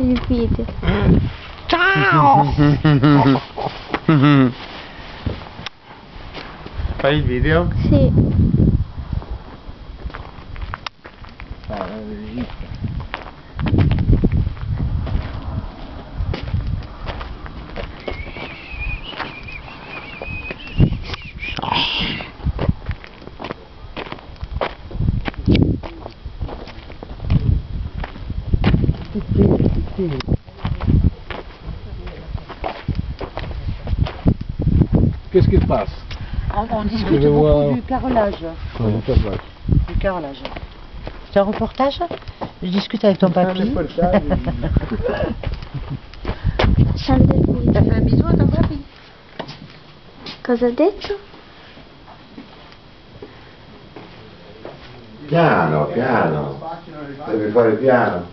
il video. Ciao! Fai il video? Sì. Qu'est-ce qui se passe? On discute beaucoup du carrelage. Oui, du carrelage. Du carrelage. C'est un reportage? Je discute avec ton papy. Scende il video. T'as fait un bisou a ton papy? Cosa ha detto? Piano, piano. Devi fare piano.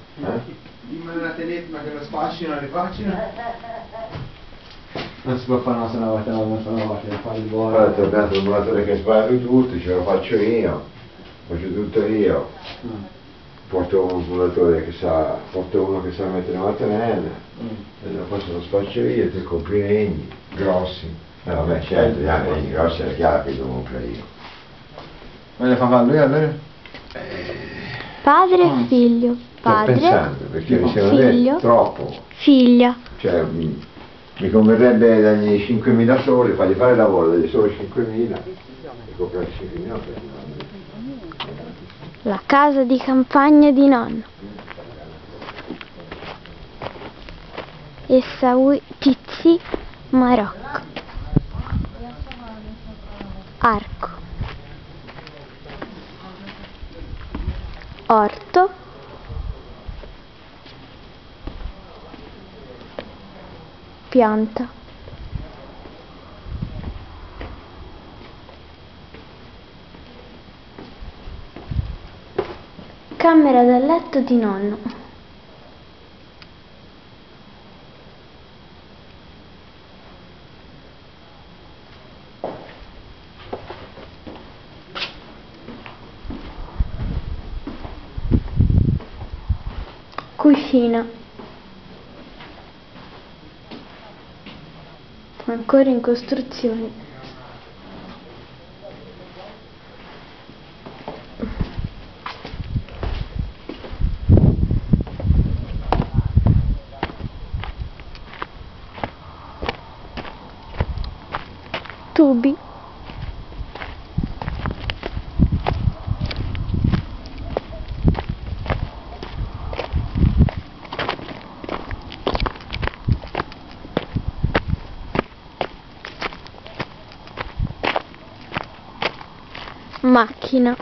Dimmi una telefona che lo sfascino e rifacciano. Non si può fare una sola volta, fare il volo. Poi è tornato il muratore che sbaglio tutti, ce lo faccio io. Faccio tutto io. Porto un muratore che sa, porto uno che sa mettere una mattonella, e lo faccio lo spaccio io e te compri i legni grossi. Vabbè, certo, gli legni grossi è chiaro che devo comprare io. Ma le fa fare lui allora? Padre e figlio. Sto Padre, pensando, perché secondo figlio, me troppo. figlia. Cioè, mi converrebbe dargli 5.000 soli, fargli fare il lavoro, dargli solo 5.000 e comprare 5.000. La casa di campagna di nonno. Essaouira Tizi, Marocco. Arco. Orto. Pianta. Camera da letto di nonno. Cucina. Ancora in costruzione. Tubi. Macchina.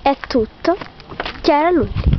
È tutto. Chi era l'ultimo?